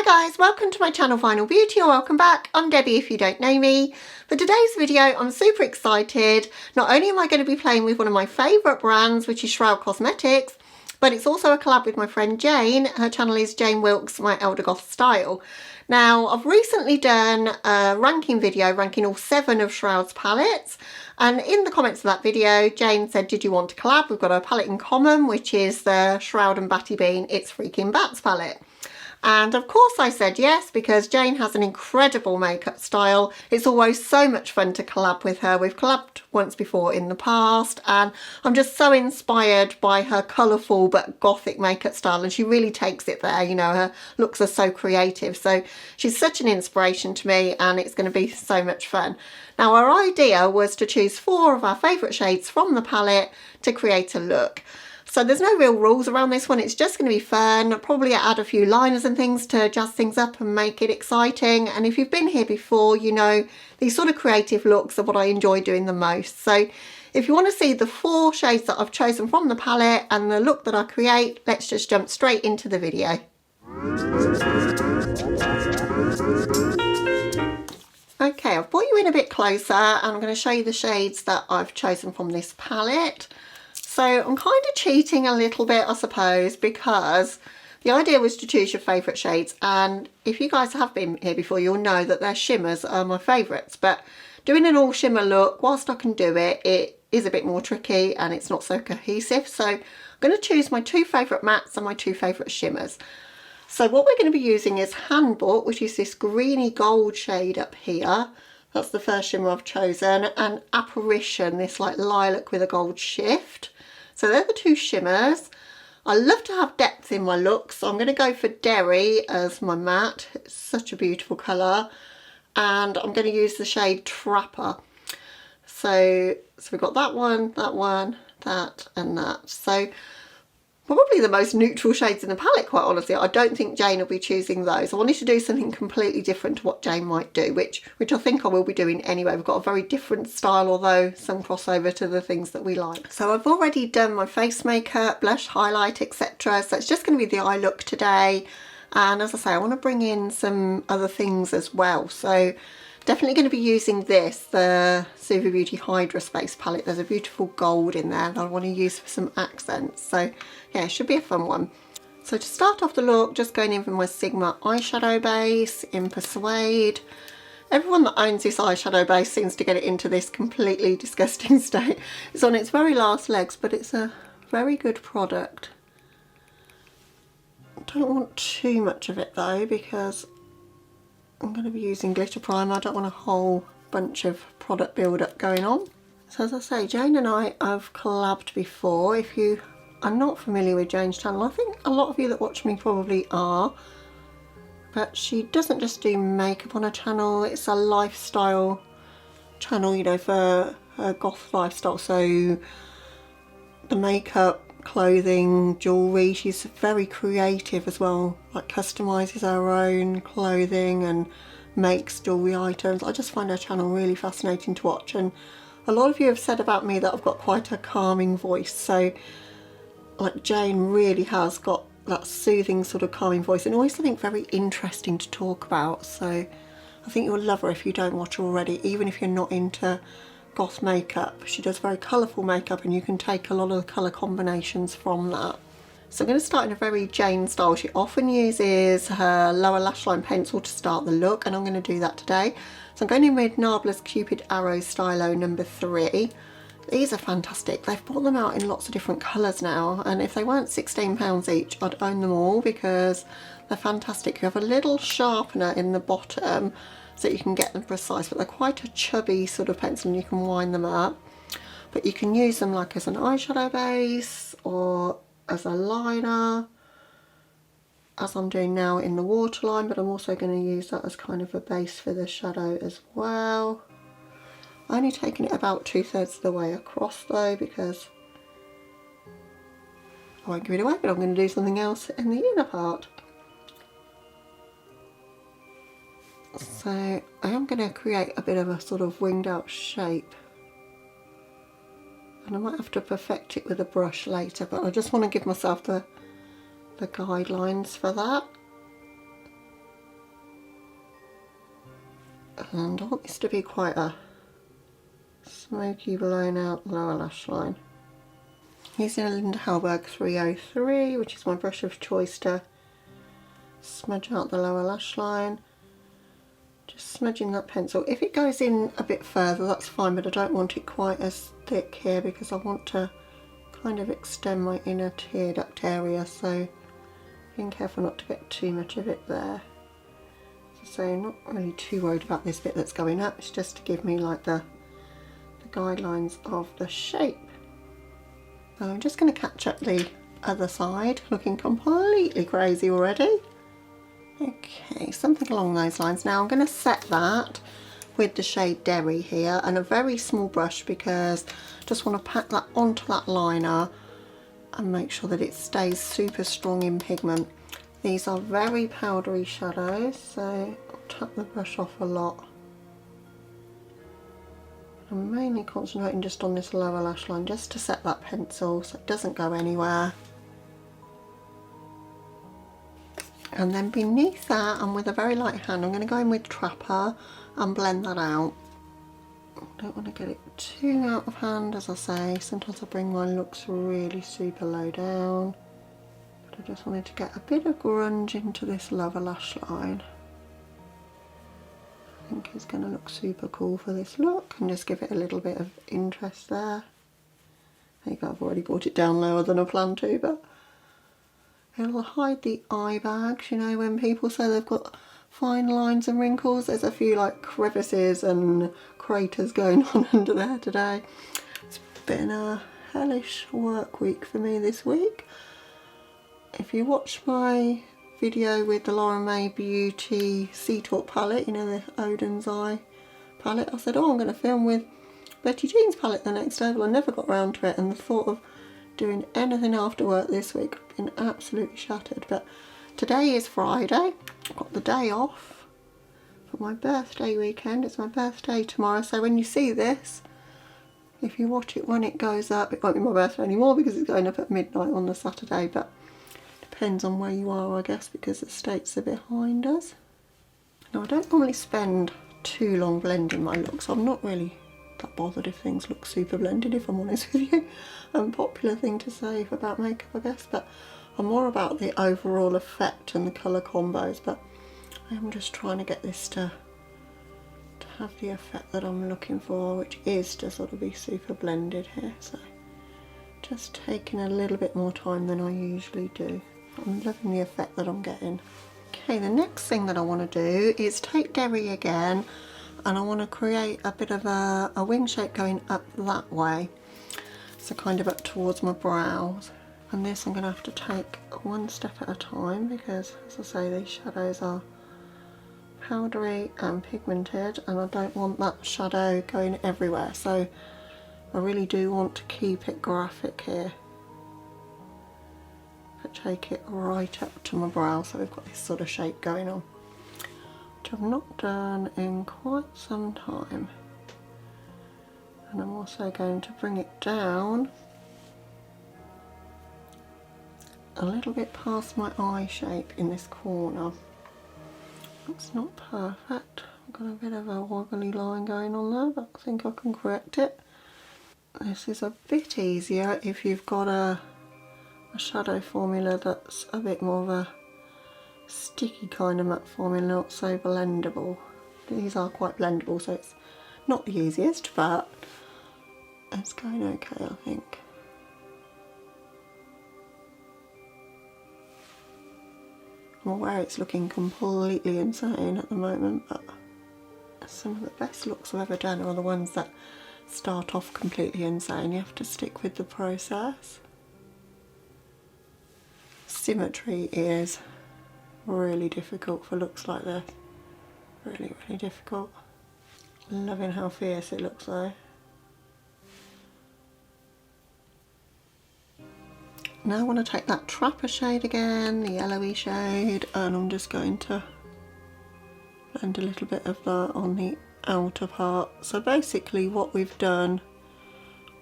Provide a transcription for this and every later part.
Hi guys, welcome to my channel Vinyl Beauty, or welcome back. I'm Debbie if you don't know me. For today's video I'm super excited. Not only am I going to be playing with one of my favourite brands, which is Shroud Cosmetics, but it's also a collab with my friend Jane. Her channel is Jane Wilkes, My Elder Goth Style. Now I've recently done a ranking video ranking all 7 of Shroud's palettes, and in the comments of that video Jane said, did you want to collab? We've got a palette in common, which is the Shroud and Battybean It's Freakin Bats palette. And of course I said yes, because Jane has an incredible makeup style. It's always so much fun to collab with her. We've collabed once before in the past, and I'm just so inspired by her colourful but gothic makeup style, and she really takes it there. You know, her looks are so creative. So she's such an inspiration to me, and it's going to be so much fun. Now our idea was to choose 4 of our favourite shades from the palette to create a look. So there's no real rules around this one, it's just going to be fun. I'll probably add a few liners and things to jazz things up and make it exciting. And if you've been here before, you know these sort of creative looks are what I enjoy doing the most. So if you want to see the 4 shades that I've chosen from the palette and the look that I create, let's just jump straight into the video. Okay, I've brought you in a bit closer and I'm going to show you the shades that I've chosen from this palette. So I'm kind of cheating a little bit, I suppose, because the idea was to choose your favourite shades, and if you guys have been here before, you'll know that their shimmers are my favourites. But doing an all shimmer look, whilst I can do it, it is a bit more tricky and it's not so cohesive. So I'm going to choose my 2 favourite mattes and my 2 favourite shimmers. So what we're going to be using is Handbook, which is this greeny gold shade up here. That's the first shimmer I've chosen, and Apparition, this like lilac with a gold shift. So they're the 2 shimmers. I love to have depth in my look, so I'm going to go for Derry as my matte. It's such a beautiful colour. And I'm going to use the shade Trapper. So we've got that one, that and that. So probably the most neutral shades in the palette, quite honestly. I don't think Jane will be choosing those. I wanted to do something completely different to what Jane might do, which I think I will be doing anyway. We've got a very different style, although some crossover to the things that we like. So I've already done my face makeup, blush, highlight, etc. So it's just going to be the eye look today. And as I say, I want to bring in some other things as well. So definitely going to be using this, the Suva Beauty HydraSpace palette. There's a beautiful gold in there that I want to use for some accents. So yeah, it should be a fun one. So to start off the look, just going in with my Sigma eyeshadow base in Persuade. Everyone that owns this eyeshadow base seems to get it into this completely disgusting state. It's on its very last legs, but it's a very good product. I don't want too much of it though, because I'm going to be using glitter primer. I don't want a whole bunch of product build-up going on. So as I say, Jane and I have collabed before. If you are not familiar with Jane's channel, I think a lot of you that watch me probably are, but she doesn't just do makeup on her channel, it's a lifestyle channel, you know, for her goth lifestyle. So the makeup, clothing, jewellery, she's very creative as well, like customises her own clothing and makes jewellery items. I just find her channel really fascinating to watch, and a lot of you have said about me that I've got quite a calming voice. So like Jane really has got that soothing sort of calming voice, and always something very interesting to talk about. So I think you'll love her if you don't watch her already, even if you're not into goth makeup. She does very colourful makeup, and you can take a lot of the colour combinations from that. So I'm going to start in a very Jane style. She often uses her lower lash line pencil to start the look, and I'm going to do that today. So I'm going in with Nabla's Cupid Arrow Stylo number 3. These are fantastic. They've brought them out in lots of different colours now, and if they weren't £16 each, I'd own them all because they're fantastic. You have a little sharpener in the bottom so you can get them precise, but they're quite a chubby sort of pencil and you can wind them up. But you can use them like as an eyeshadow base or as a liner, as I'm doing now in the waterline, but I'm also going to use that as kind of a base for the shadow as well. Only taking it about 2/3 of the way across though, because I won't give it away, but I'm going to do something else in the inner part. So I am going to create a bit of a sort of winged out shape, and I might have to perfect it with a brush later, but I just want to give myself the guidelines for that. And I want this to be quite a smoky blown out lower lash line. Using a Linda Hallberg 303, which is my brush of choice to smudge out the lower lash line. Just smudging that pencil. If it goes in a bit further, that's fine, but I don't want it quite as thick here because I want to kind of extend my inner tear duct area, so being careful not to get too much of it there. So I'm not really too worried about this bit that's going up, it's just to give me like the guidelines of the shape. So I'm just going to catch up the other side, looking completely crazy already. Okay, something along those lines. Now I'm going to set that with the shade Derry here and a very small brush because I just want to pack that onto that liner and make sure that it stays super strong in pigment. These are very powdery shadows, so I'll tap the brush off a lot. I'm mainly concentrating just on this lower lash line just to set that pencil so it doesn't go anywhere. And then beneath that, and with a very light hand, I'm going to go in with Trapper and blend that out. I don't want to get it too out of hand, as I say. Sometimes I bring my looks really super low down. But I just wanted to get a bit of grunge into this lower lash line. I think it's going to look super cool for this look, and just give it a little bit of interest there. There you go, I've already brought it down lower than I planned to, but it'll hide the eye bags. You know, when people say they've got fine lines and wrinkles, there's a few like crevices and craters going on under there today. It's been a hellish work week for me this week. If you watch my video with the Laura May Beauty Sea Talk palette, you know, the Odin's Eye palette, I said, oh, I'm going to film with Betty Jean's palette the next day, but I never got round to it, and the thought of doing anything after work this week, I've been absolutely shattered. But today is Friday, I've got the day off for my birthday weekend. It's my birthday tomorrow, so when you see this, if you watch it when it goes up, it won't be my birthday anymore because it's going up at midnight on the Saturday, but depends on where you are, I guess, because the States are behind us. Now, I don't normally spend too long blending my looks. I'm not really that bothered if things look super blended, if I'm honest with you. Popular thing to say about makeup, I guess, but I'm more about the overall effect and the colour combos. But I'm just trying to get this to have the effect that I'm looking for, which is to sort of be super blended here. So just taking a little bit more time than I usually do. I'm loving the effect that I'm getting. Okay, the next thing that I want to do is take Derry again, and I want to create a bit of a wing shape going up that way, so kind of up towards my brows. And this I'm going to have to take one step at a time because, as I say, these shadows are powdery and pigmented, and I don't want that shadow going everywhere, so I really do want to keep it graphic here. But take it right up to my brow, so we've got this sort of shape going on, which I've not done in quite some time. And I'm also going to bring it down a little bit past my eye shape in this corner. That's not perfect. I've got a bit of a wobbly line going on there, but I think I can correct it. This is a bit easier if you've got a shadow formula that's a bit more of a sticky kind of matte formula, not so blendable. These are quite blendable, so it's not the easiest, but it's going okay, I think. I'm aware it's looking completely insane at the moment, but some of the best looks I've ever done are the ones that start off completely insane. You have to stick with the process. Symmetry is really difficult for looks like this. Really, really difficult. Loving how fierce it looks though. Now I want to take that Trapper shade again, the yellowy shade, and I'm just going to blend a little bit of that on the outer part. So basically what we've done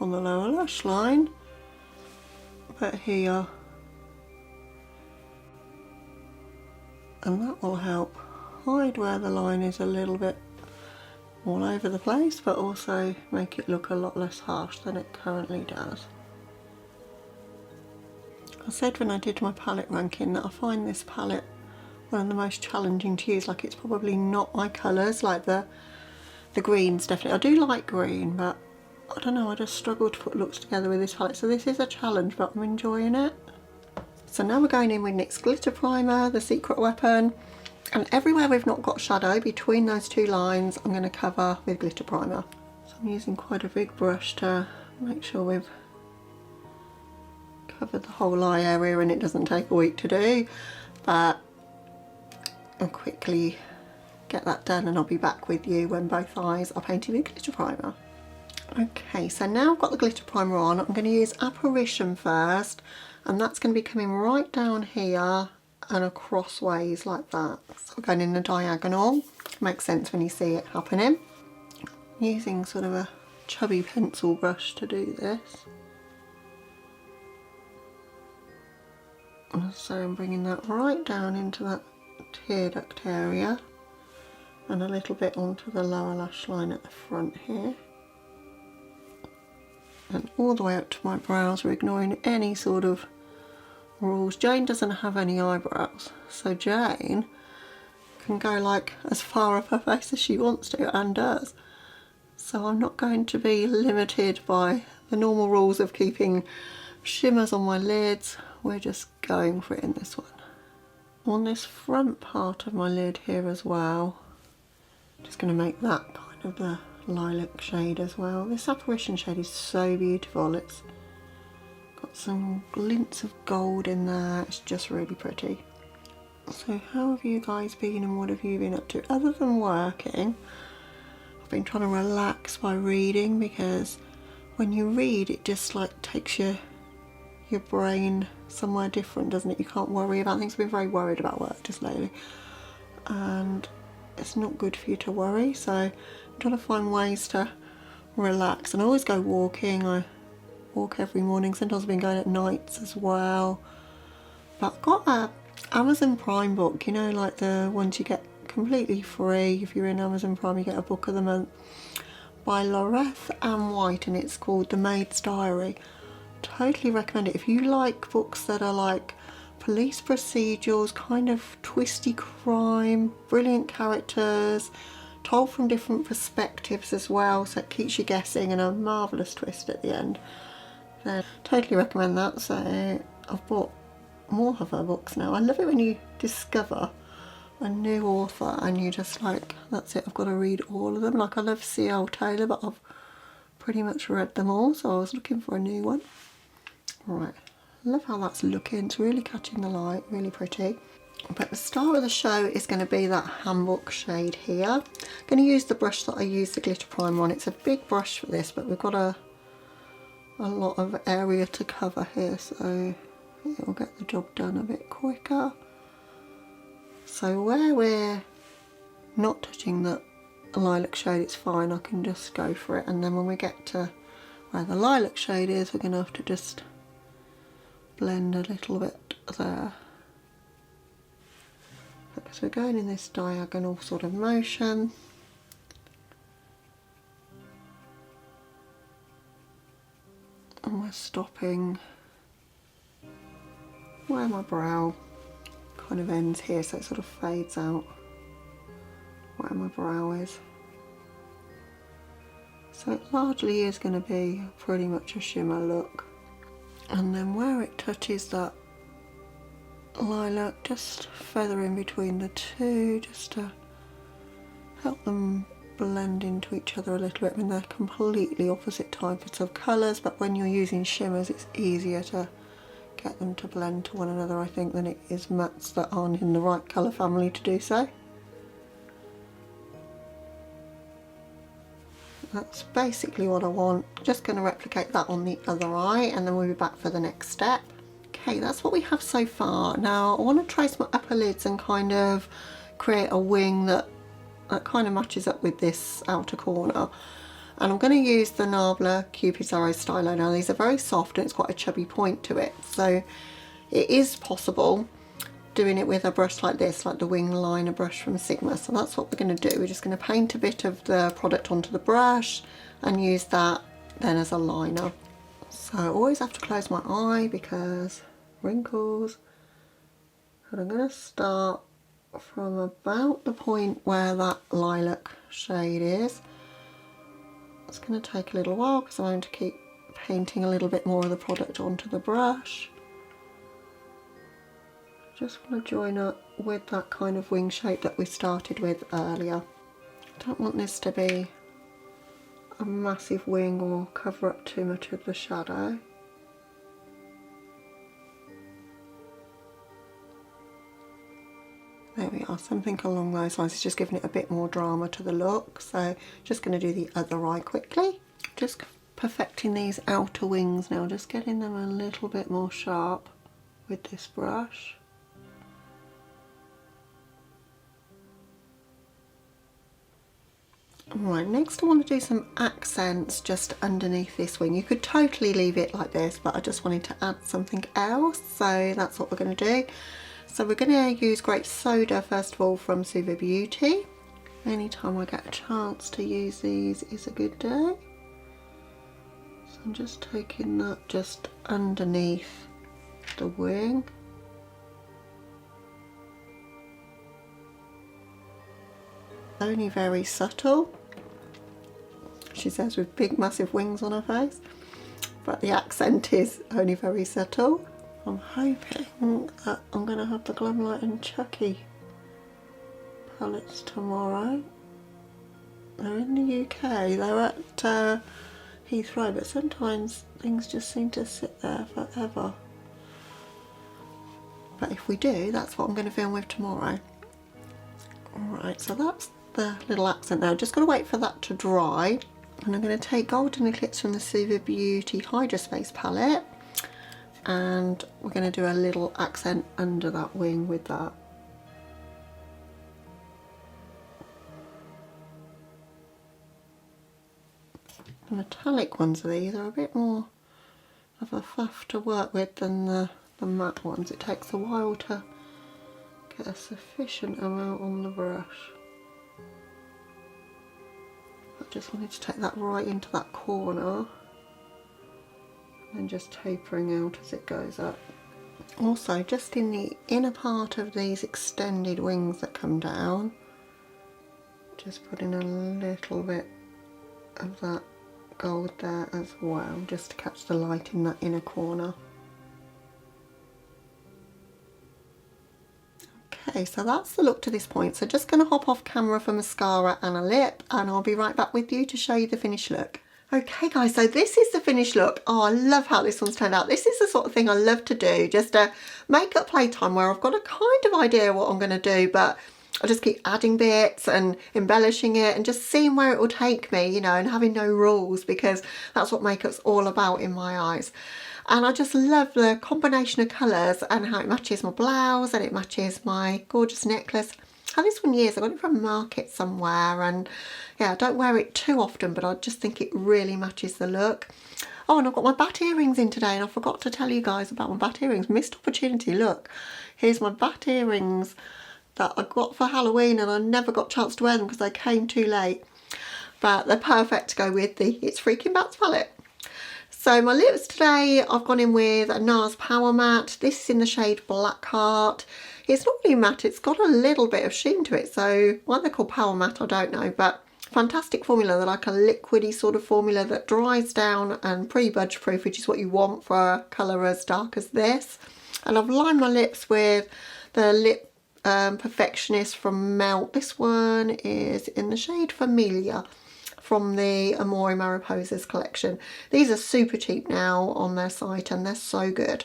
on the lower lash line, but here, and that will help hide where the line is a little bit all over the place, but also make it look a lot less harsh than it currently does. I said when I did my palette ranking that I find this palette one of the most challenging to use. Like, it's probably not my colours, like the greens definitely. I do like green, but I don't know, I just struggle to put looks together with this palette. So this is a challenge, but I'm enjoying it. So now we're going in with NYX Glitter Primer, the secret weapon. And everywhere we've not got shadow between those two lines, I'm going to cover with glitter primer. So I'm using quite a big brush to make sure we've covered the whole eye area, and it doesn't take a week to do, but I'll quickly get that done and I'll be back with you when both eyes are painted with glitter primer. Okay, so now I've got the glitter primer on, I'm going to use Apparition first, and that's going to be coming right down here and across ways like that. So we're going in a diagonal. Makes sense when you see it happening. I'm using sort of a chubby pencil brush to do this. And so I'm bringing that right down into that tear duct area and a little bit onto the lower lash line at the front here. And all the way up to my brows. We're ignoring any sort of rules. Jane doesn't have any eyebrows, so Jane can go like as far up her face as she wants to, and does. So I'm not going to be limited by the normal rules of keeping shimmers on my lids. We're just going for it in this one. On this front part of my lid here as well, just going to make that kind of the lilac shade as well. This Apparition shade is so beautiful. It's got some glints of gold in there. It's just really pretty. So how have you guys been, and what have you been up to? Other than working, I've been trying to relax by reading, because when you read it just like takes your brain somewhere different, doesn't it? You can't worry about things. I've been very worried about work just lately, and it's not good for you to worry, so I'm trying to find ways to relax. And I always go walking. I walk every morning. Sometimes I've been going at nights as well. But I've got a Amazon Prime book, you know, like the ones you get completely free if you're in Amazon Prime. You get a book of the month by Loreth Ann White, and it's called The Maid's Diary. Totally recommend it if you like books that are like police procedurals, kind of twisty crime, brilliant characters, told from different perspectives as well, so it keeps you guessing, and a marvellous twist at the end. Then totally recommend that. So I've bought more of her books now. I love it when you discover a new author and you just like, that's it, I've got to read all of them. Like, I love C.L. Taylor, but I've pretty much read them all, so I was looking for a new one. Right, love how that's looking. It's really catching the light, really pretty. But the star of the show is going to be that handbook shade here. I'm going to use the brush that I used the glitter primer on. It's a big brush for this, but we've got a lot of area to cover here, so it will get the job done a bit quicker. So where we're not touching the lilac shade, it's fine, I can just go for it. And then when we get to where the lilac shade is, we're going to have to just blend a little bit there. So we're going in this diagonal sort of motion. And we're stopping where my brow kind of ends here, so it sort of fades out where my brow is. So it largely is going to be pretty much a shimmer look. And then where it touches that lilac, just feather in between the two just to help them blend into each other a little bit. I mean, they're completely opposite types of colours, but when you're using shimmers it's easier to get them to blend to one another, I think, than it is mattes that aren't in the right colour family to do so. That's basically what I want. Just going to replicate that on the other eye, and then we'll be back for the next step. Okay, that's what we have so far. Now I want to trace my upper lids and kind of create a wing that kind of matches up with this outer corner. And I'm going to use the Nabla Cupid's Arrow Stylo. Now these are very soft and it's quite a chubby point to it, so it is possible doing it with a brush like this, like the wing liner brush from Sigma. So that's what we're going to do. We're just going to paint a bit of the product onto the brush and use that then as a liner. So I always have to close my eye because wrinkles. But I'm going to start from about the point where that lilac shade is. It's going to take a little while because I'm going to keep painting a little bit more of the product onto the brush. Just want to join up with that kind of wing shape that we started with earlier. Don't want this to be a massive wing or cover up too much of the shadow. There we are, something along those lines. It's just giving it a bit more drama to the look. So just going to do the other eye quickly. Just perfecting these outer wings now, just getting them a little bit more sharp with this brush. Right, next I want to do some accents just underneath this wing. You could totally leave it like this, but I just wanted to add something else, so that's what we're going to do. So we're going to use Grape Soda first of all from Suva Beauty. Anytime I get a chance to use these is a good day. So I'm just taking that just underneath the wing. Only very subtle. She says with big massive wings on her face, but the accent is only very subtle. I'm hoping that I'm going to have the Glamlight and Chucky palettes tomorrow. They're in the UK, they're at Heathrow, but sometimes things just seem to sit there forever. But if we do, that's what I'm going to film with tomorrow. Alright, so that's the little accent there. Just got to wait for that to dry. And I'm going to take Golden Eclipse from the Suva Beauty HydraSpace palette, and we're going to do a little accent under that wing with that. The metallic ones of these are a bit more of a faff to work with than the matte ones. It takes a while to get a sufficient amount on the brush. I just wanted to take that right into that corner and just tapering out as it goes up. Also, just in the inner part of these extended wings that come down, just putting a little bit of that gold there as well, just to catch the light in that inner corner. Okay, so that's the look to this point. So just going to hop off camera for mascara and a lip, and I'll be right back with you to show you the finished look. Okay guys, so this is the finished look. Oh, I love how this one's turned out. This is the sort of thing I love to do, just a makeup playtime where I've got a kind of idea what I'm going to do, but I just keep adding bits and embellishing it and just seeing where it will take me, you know, and having no rules, because that's what makeup's all about in my eyes. And I just love the combination of colours and how it matches my blouse and it matches my gorgeous necklace. I had this one years, I got it from a market somewhere, and yeah, I don't wear it too often, but I just think it really matches the look. Oh, and I've got my bat earrings in today, and I forgot to tell you guys about my bat earrings. Missed opportunity, look. Here's my bat earrings that I got for Halloween, and I never got a chance to wear them because they came too late. But they're perfect to go with the It's Freakin Bats palette. So my lips today, I've gone in with a NARS Power Matte. This is in the shade Blackheart. It's not really matte, it's got a little bit of sheen to it. So why they're called Power Matte, I don't know. But fantastic formula. They're like a liquidy sort of formula that dries down and pre-budge proof, which is what you want for a colour as dark as this. And I've lined my lips with the Lip Perfectionist from Melt. This one is in the shade Familia, from the Amore Mariposas collection. These are super cheap now on their site, and they're so good.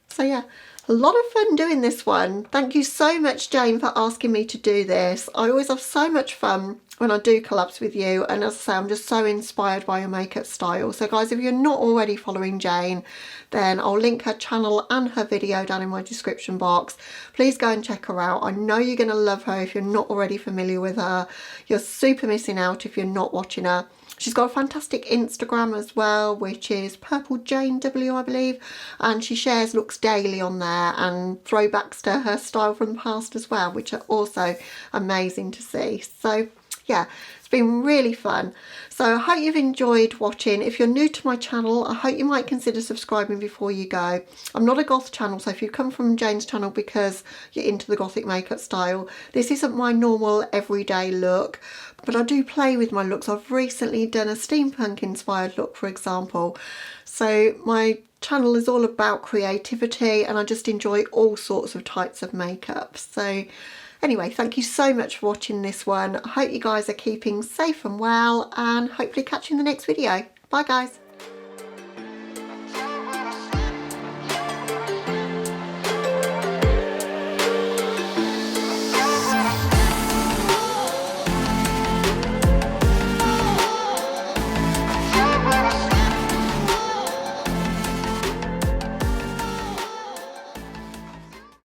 So yeah, a lot of fun doing this one. Thank you so much, Jane, for asking me to do this. I always have so much fun when I do collabs with you, and as I say, I'm just so inspired by your makeup style. So guys, if you're not already following Jane, then I'll link her channel and her video down in my description box. Please go and check her out. I know you're going to love her if you're not already familiar with her. You're super missing out if you're not watching her. She's got a fantastic Instagram as well, which is Purple Jane W, I believe, and she shares looks daily on there and throwbacks to her style from the past as well, which are also amazing to see. So yeah, it's been really fun. So I hope you've enjoyed watching. If you're new to my channel, I hope you might consider subscribing before you go. I'm not a goth channel, so if you come from Jane's channel because you're into the gothic makeup style, this isn't my normal everyday look, but I do play with my looks. I've recently done a steampunk inspired look, for example. So my channel is all about creativity, and I just enjoy all sorts of types of makeup. So anyway, thank you so much for watching this one. I hope you guys are keeping safe and well, and hopefully catch you in the next video. Bye guys.